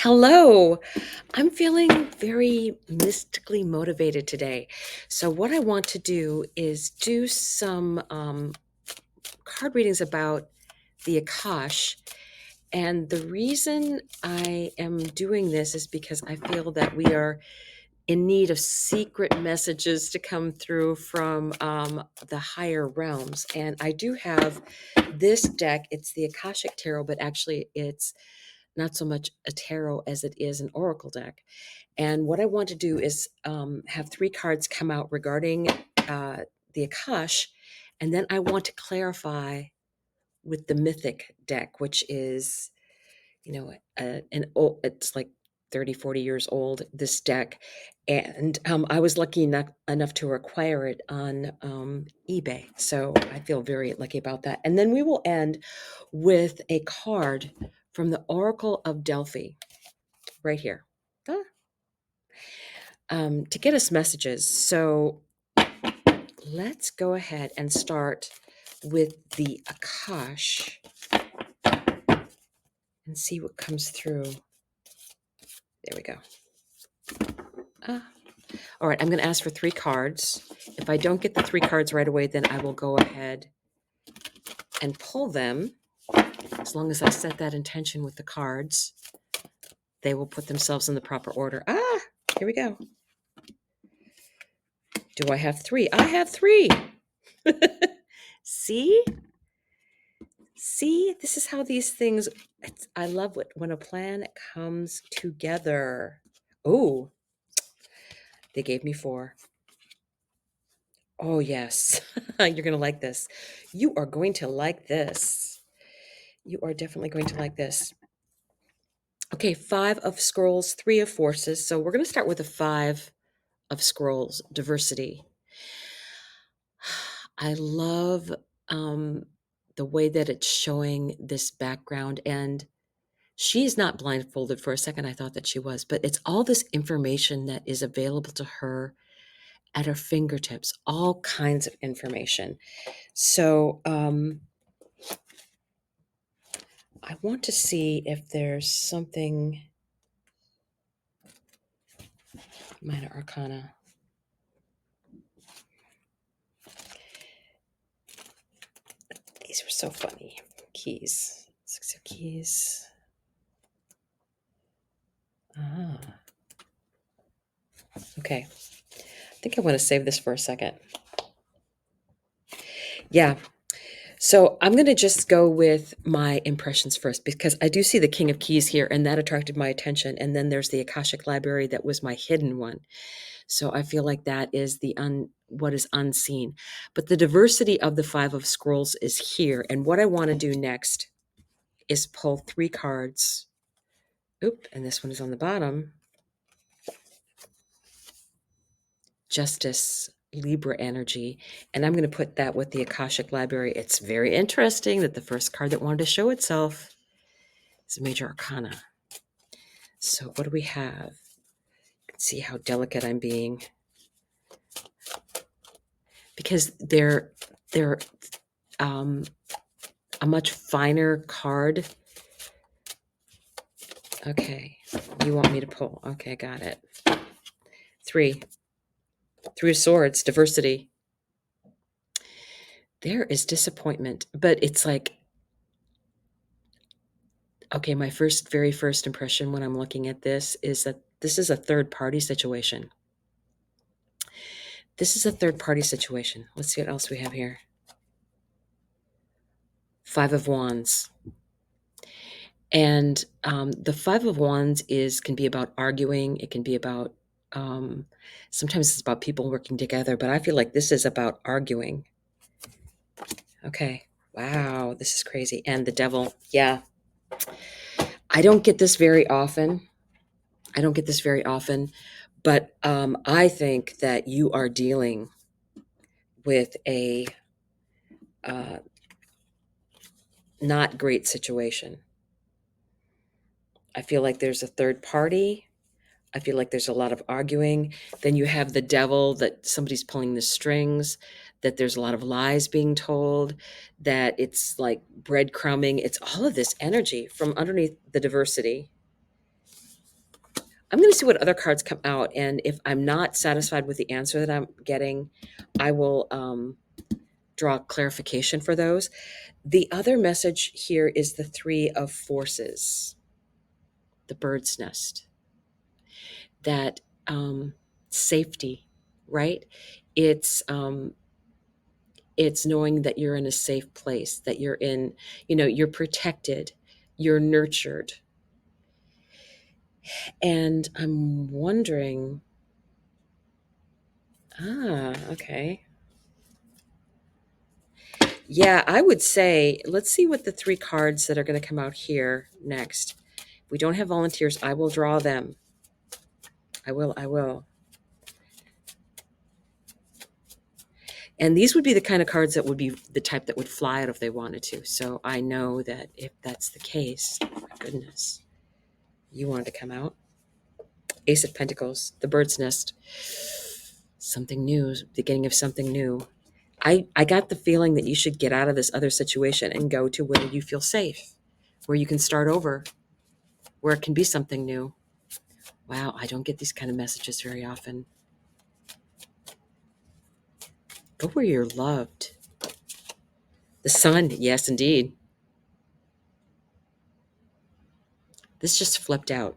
Hello. I'm feeling very mystically motivated today. So, what I want to do is do some card readings about the Akash. And the reason I am doing this is because I feel that we are in need of secret messages to come through from the higher realms. And I do have this deck. It's the Akashic Tarot, but actually it's not so much a tarot as it is an oracle deck. And what I want to do is have three cards come out regarding the Akash, and then I want to clarify with the Mythic deck, which is, it's like 30, 40 years old, this deck. And I was lucky enough to acquire it on eBay. So I feel very lucky about that. And then we will end with a card from the Oracle of Delphi right here. To get us messages. So let's go ahead and start with the Akash and see what comes through. There we go. All right, I'm going to ask for three cards. If I don't get the three cards right away, then I will go ahead and pull them. As long as I set that intention with the cards, they will put themselves in the proper order. Here we go. Do I have three? I have three. See? See, this is how these things, I love it when a plan comes together. Oh, they gave me four. Oh, yes. You're going to like this. You are going to like this. You are definitely going to like this. Okay, 5 of scrolls, 3 of forces. So we're going to start with the 5 of scrolls, diversity. I love the way that it's showing this background, and she's not blindfolded. For a second, I thought that she was, but it's all this information that is available to her at her fingertips, all kinds of information. So I want to see if there's something, minor arcana. These were so funny. Keys. 6 of keys. Okay. I think I want to save this for a second. Yeah. So I'm going to just go with my impressions first, because I do see the King of Keys here, and that attracted my attention. And then there's the Akashic Library that was my hidden one. So I feel like that is what is unseen. But the diversity of the 5 of scrolls is here. And what I want to do next is pull 3 cards. Oop, and this one is on the bottom. Justice, Libra energy. And I'm going to put that with the Akashic Library. It's very interesting that the first card that wanted to show itself is a major arcana. So what do we have? You can see how delicate I'm being, because they're a much finer card. Okay, you want me to pull? Okay, got it. 3 of swords, diversity. There is disappointment, but it's like, okay, my very first impression when I'm looking at this is that this is a third party situation. This is a third party situation. Let's see what else we have here. 5 of Wands. And the 5 of Wands can be about arguing. It can be about, sometimes it's about people working together, but I feel like this is about arguing. Okay. Wow, this is crazy. And the devil. Yeah. I don't get this very often. But I think that you are dealing with a not great situation. I feel like there's a third party. I feel like there's a lot of arguing. Then you have the devil, that somebody's pulling the strings, that there's a lot of lies being told, that it's like breadcrumbing. It's all of this energy from underneath the diversity. I'm going to see what other cards come out. And if I'm not satisfied with the answer that I'm getting, I will draw clarification for those. The other message here is the Three of Forces, the bird's nest, that safety, right? It's it's knowing that you're in a safe place, that you're in, you're protected, you're nurtured. And I'm wondering, okay. Yeah, I would say, let's see what the three cards that are going to come out here next. If we don't have volunteers, I will draw them. I will. And these would be the kind of cards that would be the type that would fly out if they wanted to. So I know that if that's the case, oh my goodness, you wanted to come out. Ace of Pentacles, the bird's nest, something new, beginning of something new. I got the feeling that you should get out of this other situation and go to where you feel safe, where you can start over, where it can be something new. Wow, I don't get these kind of messages very often. Go where you're loved. The sun, yes, indeed. This just flipped out.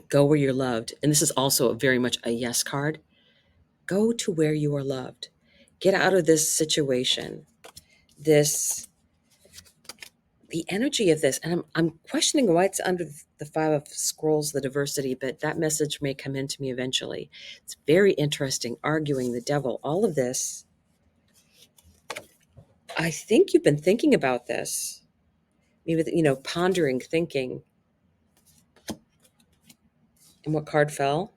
Go where you're loved. And this is also very much a yes card. Go to where you are loved. Get out of this situation. The energy of this, and I'm questioning why it's under the Five of Scrolls, the diversity, but that message may come into me eventually. It's very interesting, arguing the devil, all of this. I think you've been thinking about this, maybe, pondering, thinking. And what card fell?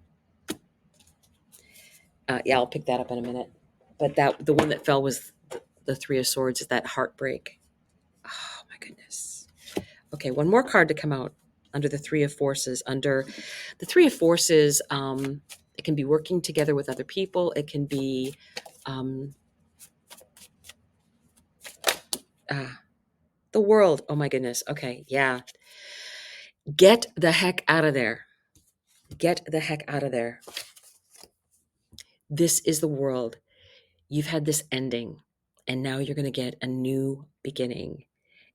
Yeah, I'll pick that up in a minute. But the one that fell was the Three of Swords, is that heartbreak. Oh my goodness. Okay, one more card to come out under the Three of Forces. Under the Three of Forces, it can be working together with other people. It can be the world. Oh my goodness. Okay, yeah. Get the heck out of there. Get the heck out of there. This is the world. You've had this ending, and now you're going to get a new beginning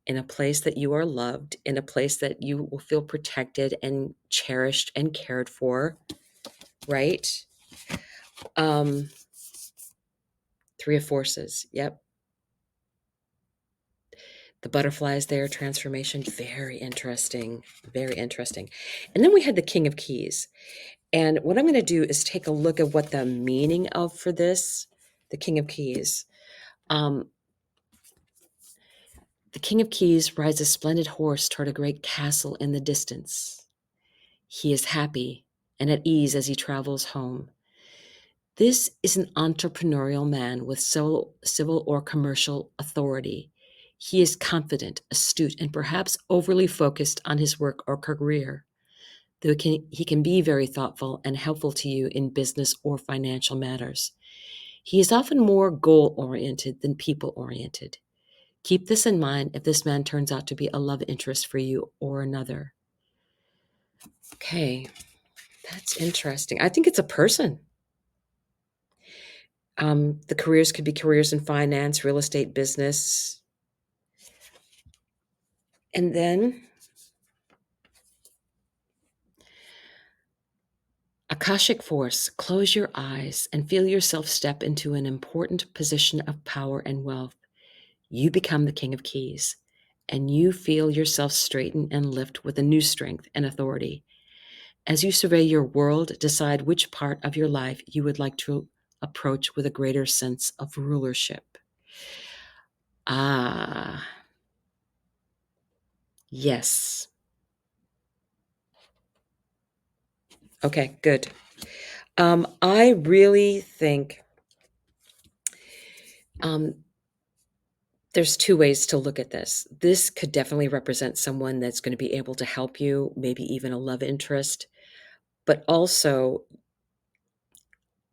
in a place that you are loved, in a place that you will feel protected and cherished and cared for, right? Three of Forces. Yep. The butterflies there, transformation, very interesting, very interesting. And then we had the King of Keys. And what I'm going to do is take a look at what the meaning of for this, the King of Keys. The King of Keys rides a splendid horse toward a great castle in the distance. He is happy and at ease as he travels home. This is an entrepreneurial man with civil or commercial authority. He is confident, astute, and perhaps overly focused on his work or career, though he can be very thoughtful and helpful to you in business or financial matters. He is often more goal-oriented than people-oriented. Keep this in mind if this man turns out to be a love interest for you or another. Okay, that's interesting. I think it's a person. The careers could be careers in finance, real estate, business. And then Akashic Force, close your eyes and feel yourself step into an important position of power and wealth. You become the King of Keys, and you feel yourself straighten and lift with a new strength and authority. As you survey your world, decide which part of your life you would like to approach with a greater sense of rulership. Yes. Okay, good. I really think there's two ways to look at this. This could definitely represent someone that's going to be able to help you, maybe even a love interest. But also,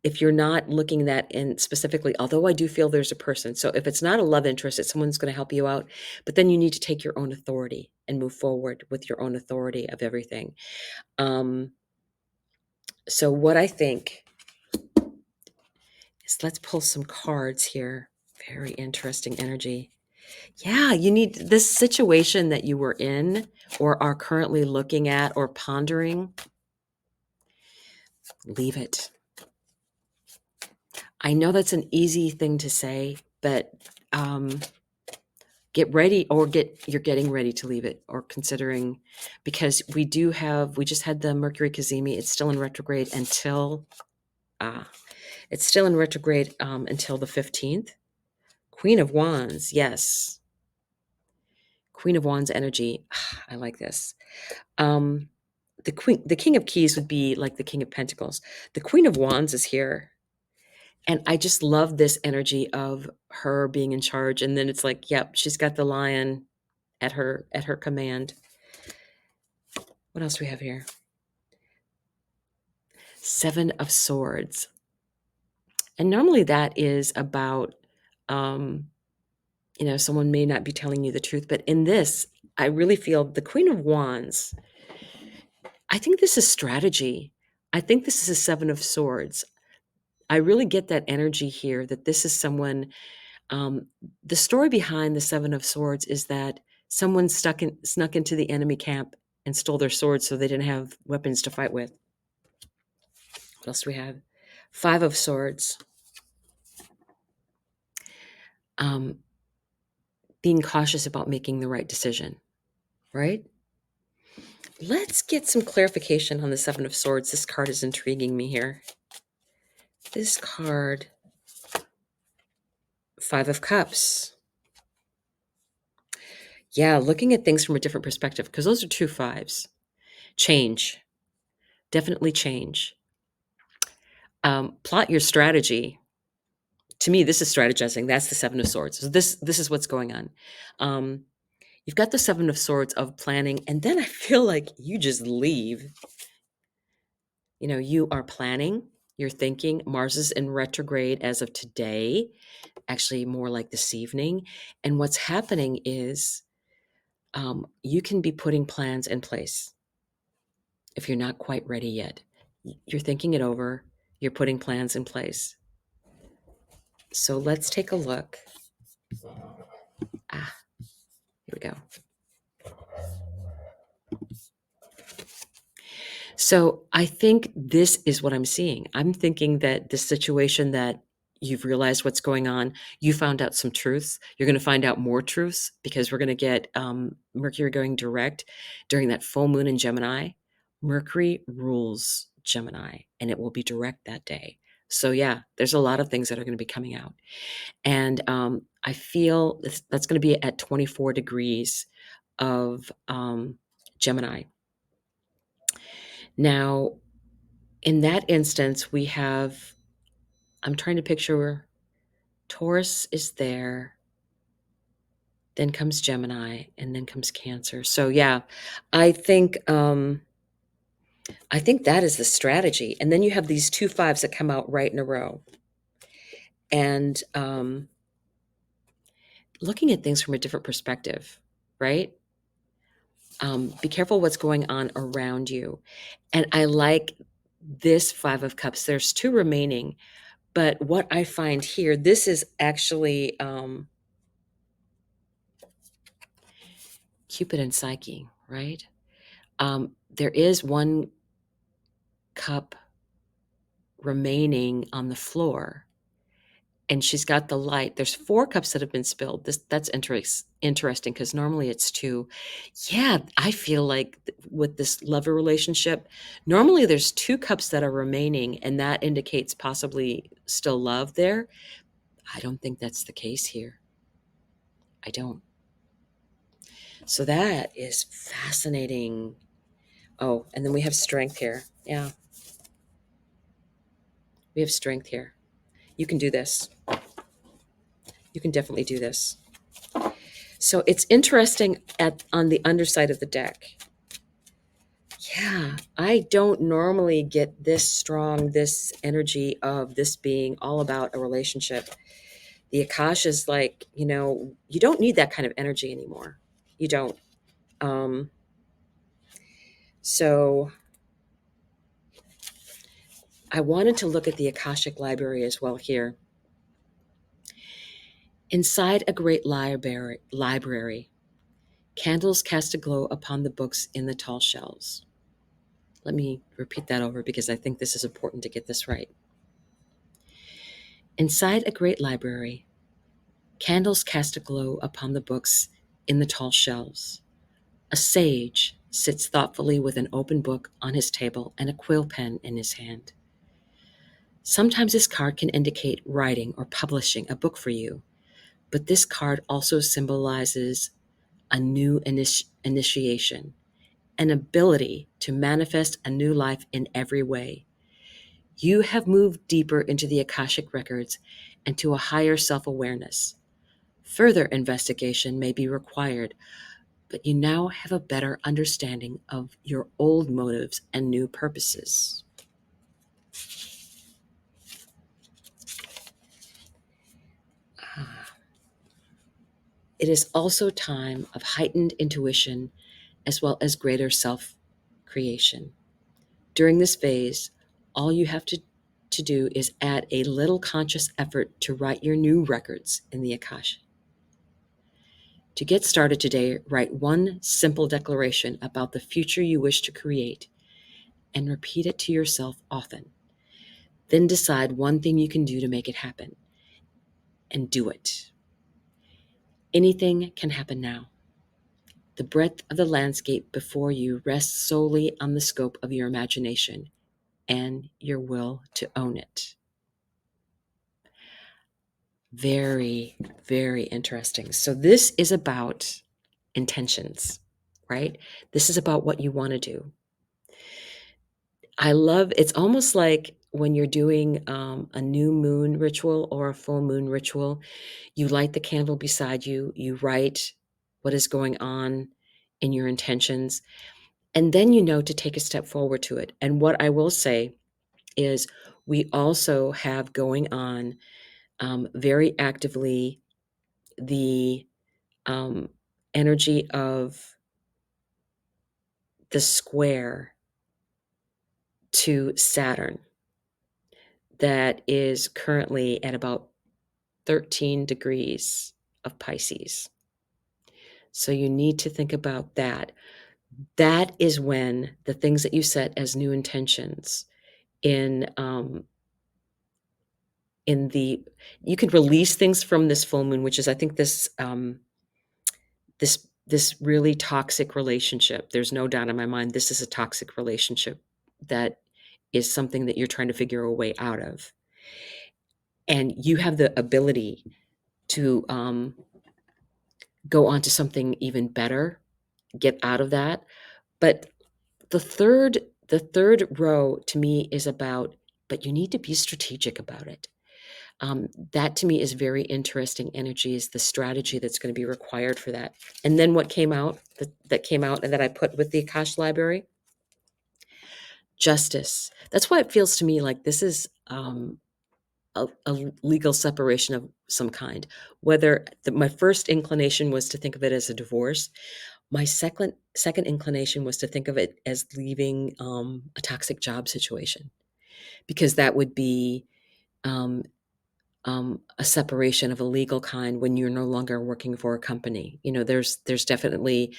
if you're not looking that in specifically, although I do feel there's a person. So if it's not a love interest, it's someone's going to help you out. But then you need to take your own authority and move forward with your own authority of everything. So what I think is, let's pull some cards here. Very interesting energy. Yeah, you need this situation that you were in or are currently looking at or pondering. Leave it. I know that's an easy thing to say, but get ready, or you're getting ready to leave it, or considering, because we just had the Mercury Kazemi. It's still in retrograde until until the 15th. Queen of Wands, yes. Queen of Wands energy. I like this. The King of Keys would be like the King of Pentacles. The Queen of Wands is here. And I just love this energy of her being in charge. And then it's like, yep, she's got the lion at her command. What else do we have here? Seven of Swords. And normally that is about, someone may not be telling you the truth. But in this, I really feel the Queen of Wands. I think this is strategy. I think this is a Seven of Swords. I really get that energy here, that this is someone. The story behind the Seven of Swords is that someone snuck into the enemy camp and stole their swords, so they didn't have weapons to fight with. What else do we have? Five of Swords. Being cautious about making the right decision, right? Let's get some clarification on the Seven of Swords. This card is intriguing me here. This card, Five of Cups. Yeah, looking at things from a different perspective, because those are two fives. Change. Definitely change. Plot your strategy. To me, this is strategizing. That's the Seven of Swords. So this is what's going on. You've got the Seven of Swords of planning, and then I feel like you just leave. You are planning, you're thinking. Mars is in retrograde as of today, actually more like this evening. And what's happening is you can be putting plans in place if you're not quite ready yet. You're thinking it over, you're putting plans in place. So let's take a look. Here we go. So I think this is what I'm seeing. I'm thinking that the situation that you've realized what's going on, you found out some truths. You're going to find out more truths, because we're going to get Mercury going direct during that full moon in Gemini. Mercury rules Gemini, and it will be direct that day. So yeah, there's a lot of things that are going to be coming out. And I feel that's going to be at 24 degrees of Gemini. Now, in that instance, we have, I'm trying to picture, Taurus is there, then comes Gemini, and then comes Cancer. So yeah, I think that is the strategy. And then you have these two fives that come out right in a row. And looking at things from a different perspective, right? Be careful what's going on around you. And I like this Five of Cups. There's two remaining. But what I find here, this is actually Cupid and Psyche, right? There is one cup remaining on the floor, and she's got the light. There's four cups that have been spilled. That's interesting, because normally it's two. Yeah, I feel like with this lover relationship, normally there's two cups that are remaining, and that indicates possibly still love there. I don't think that's the case here. I don't. So that is fascinating. Oh, and then we have Strength here. Yeah, we have Strength here. You can do this. You can definitely do this. So it's interesting on the underside of the deck. Yeah, I don't normally get this strong, this energy of this being all about a relationship. The Akasha is like, you don't need that kind of energy anymore. You don't. So I wanted to look at the Akashic Library as well here. Inside a great library, candles cast a glow upon the books in the tall shelves. Let me repeat that over because I think this is important to get this right. Inside a great library, candles cast a glow upon the books in the tall shelves. A sage sits thoughtfully with an open book on his table and a quill pen in his hand. Sometimes this card can indicate writing or publishing a book for you, but this card also symbolizes a new initiation, an ability to manifest a new life in every way. You have moved deeper into the Akashic records and to a higher self-awareness. Further investigation may be required, but you now have a better understanding of your old motives and new purposes. It is also time of heightened intuition as well as greater self-creation. During this phase, all you have to do is add a little conscious effort to write your new records in the Akasha. To get started today, write one simple declaration about the future you wish to create and repeat it to yourself often. Then decide one thing you can do to make it happen and do it. Anything can happen now. The breadth of the landscape before you rests solely on the scope of your imagination and your will to own it. Very, very interesting. So this is about intentions, right? This is about what you want to do. I love, it's almost like when you're doing a new moon ritual or a full moon ritual, you light the candle beside you, you write what is going on in your intentions, and then you know to take a step forward to it. And what I will say is we also have going on very actively the energy of the square to Saturn that is currently at about 13 degrees of Pisces. So you need to think about that. That is when the things that you set as new intentions in the, you can release things from this full moon, which is, I think, this really toxic relationship. There's no doubt in my mind this is a toxic relationship that is something that you're trying to figure a way out of. And you have the ability to go on to something even better, get out of that. But the third row to me is about, but you need to be strategic about it. That to me is very interesting energy, is the strategy that's going to be required for that. And then what came out, that came out and that I put with the Akash Library? Justice. That's why it feels to me like this is a legal separation of some kind. Whether my first inclination was to think of it as a divorce, my second inclination was to think of it as leaving a toxic job situation, because that would be um, a separation of a legal kind when you're no longer working for a company. You know, there's definitely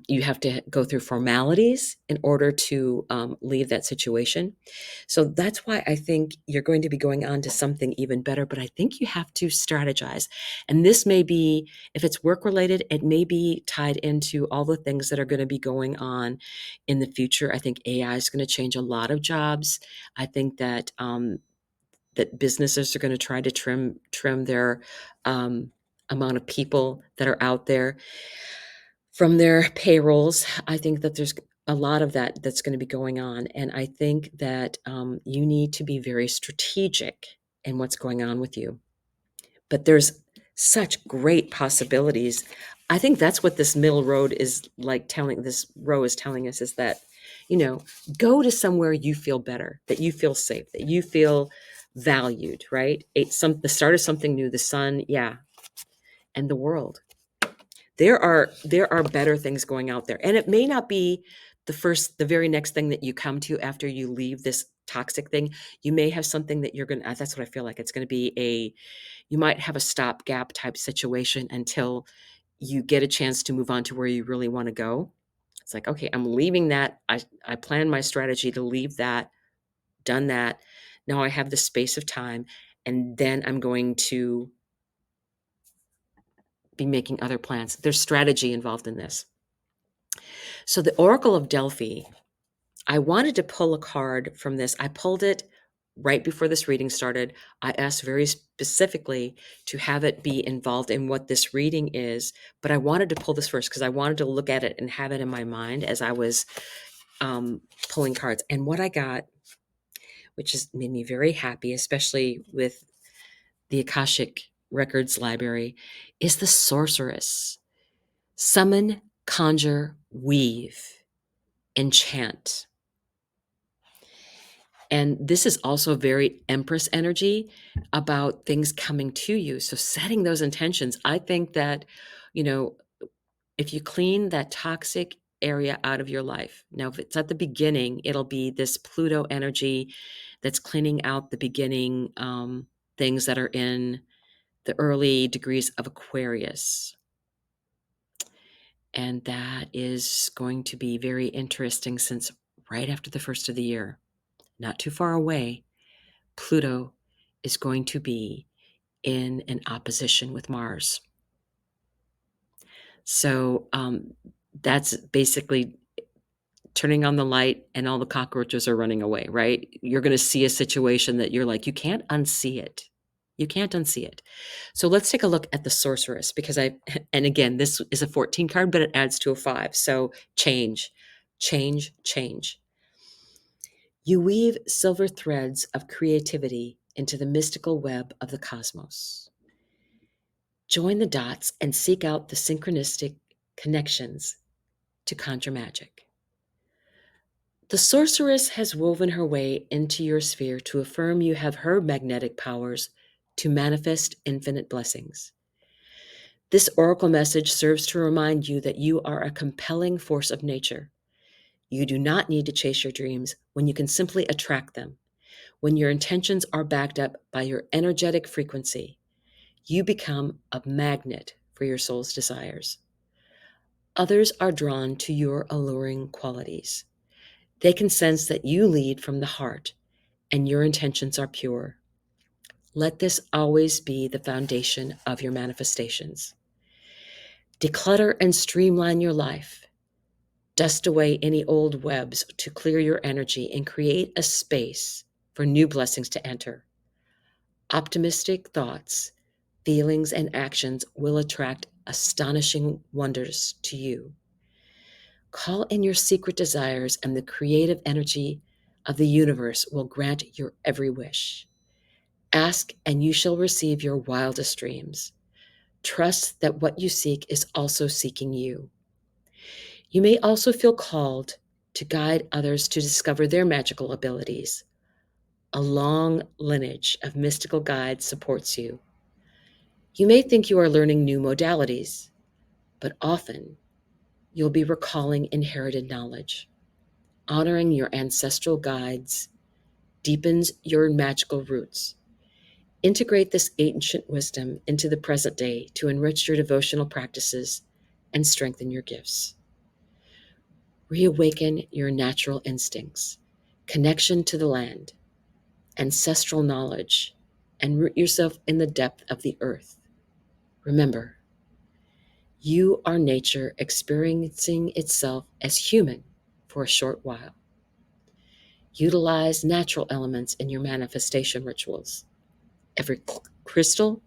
you have to go through formalities in order to leave that situation. So that's why I think you're going to be going on to something even better. But I think you have to strategize, and this may be, if it's work related, it may be tied into all the things that are going to be going on in the future. I think AI is going to change a lot of jobs. I think that that businesses are going to try to trim their amount of people that are out there from their payrolls. I think that there's a lot of that that's going to be going on, and I think that you need to be very strategic in what's going on with you. But there's such great possibilities. I think that's what this middle road is like telling, this row is telling us, is that, you know, go to somewhere you feel better, that you feel safe, that you feel valued, right? The start of something new, the sun, yeah, and the world. There are better things going out there, and it may not be the very next thing that you come to after you leave this toxic thing. You may have something that you're going to, that's what I feel like. It's going to be you might have a stopgap type situation until you get a chance to move on to where you really want to go. It's like, okay, I'm leaving that. I plan my strategy to leave that, done that. Now I have the space of time, and then I'm going to be making other plans. There's strategy involved in this. So the Oracle of Delphi, I wanted to pull a card from this. I pulled it right before this reading started. I asked very specifically to have it be involved in what this reading is, but I wanted to pull this first because I wanted to look at it and have it in my mind as I was pulling cards. And what I got, which has made me very happy, especially with the Akashic Records Library, is the Sorceress. Summon, conjure, weave, enchant. And this is also very Empress energy about things coming to you. So setting those intentions, I think that, you know, if you clean that toxic area out of your life, now if it's at the beginning, it'll be this Pluto energy that's cleaning out the beginning things that are in the early degrees of Aquarius. And that is going to be very interesting since right after the first of the year, not too far away, Pluto is going to be in an opposition with Mars. So that's basically turning on the light and all the cockroaches are running away, right? You're going to see a situation that you're like, you can't unsee it. You can't unsee it. So let's take a look at the Sorceress because and again, this is a 14 card, but it adds to a 5. So change, change, change. You weave silver threads of creativity into the mystical web of the cosmos. Join the dots and seek out the synchronistic connections to conjure magic. The sorceress has woven her way into your sphere to affirm you have her magnetic powers to manifest infinite blessings. This oracle message serves to remind you that you are a compelling force of nature. You do not need to chase your dreams when you can simply attract them. When your intentions are backed up by your energetic frequency, you become a magnet for your soul's desires. Others are drawn to your alluring qualities. They can sense that you lead from the heart and your intentions are pure. Let this always be the foundation of your manifestations. Declutter and streamline your life. Dust away any old webs to clear your energy and create a space for new blessings to enter. Optimistic thoughts, feelings, and actions will attract astonishing wonders to you. Call in your secret desires, and the creative energy of the universe will grant your every wish. Ask, and you shall receive your wildest dreams. Trust that what you seek is also seeking you. You may also feel called to guide others to discover their magical abilities. A long lineage of mystical guides supports you. You may think you are learning new modalities, but often you'll be recalling inherited knowledge. Honoring your ancestral guides deepens your magical roots. Integrate this ancient wisdom into the present day to enrich your devotional practices and strengthen your gifts. Reawaken your natural instincts, connection to the land, ancestral knowledge, and root yourself in the depth of the earth. Remember, you are nature experiencing itself as human for a short while. Utilize natural elements in your manifestation rituals. Every crystal,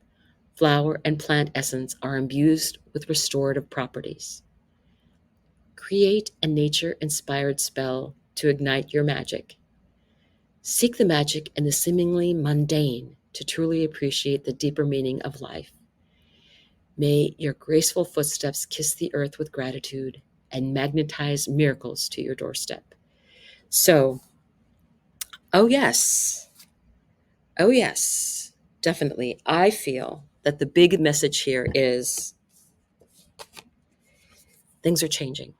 flower, and plant essence are imbued with restorative properties. Create a nature-inspired spell to ignite your magic. Seek the magic in the seemingly mundane to truly appreciate the deeper meaning of life. May your graceful footsteps kiss the earth with gratitude and magnetize miracles to your doorstep. So, oh yes, definitely. I feel that the big message here is things are changing.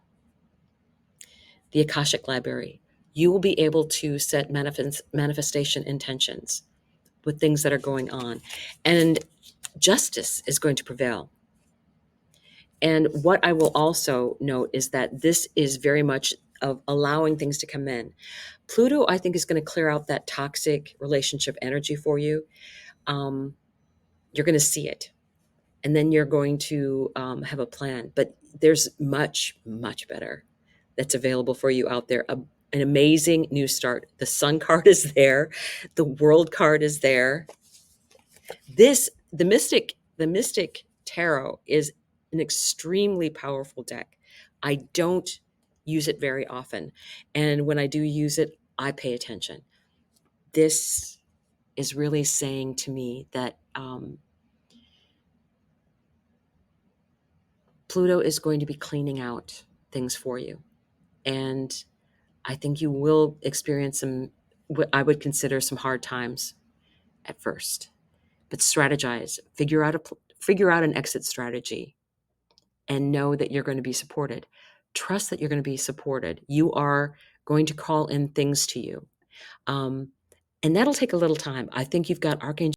The Akashic Library. you will be able to set manifestation intentions with things that are going on. And justice is going to prevail. And what I will also note is that this is very much of allowing things to come in. Pluto, I think, is going to clear out that toxic relationship energy for you. You're going to see it. And then you're going to have a plan. But there's much, much better that's available for you out there. An amazing new start. The Sun card is there. The World card is there. The Mystic Tarot is an extremely powerful deck. I don't use it very often. And when I do use it, I pay attention. This is really saying to me that Pluto is going to be cleaning out things for you. And I think you will experience what I would consider some hard times at first. But strategize, figure out an exit strategy, and know that you're going to be supported. Trust that you're going to be supported. You are going to call in things to you. And that'll take a little time. I think you've got Archangel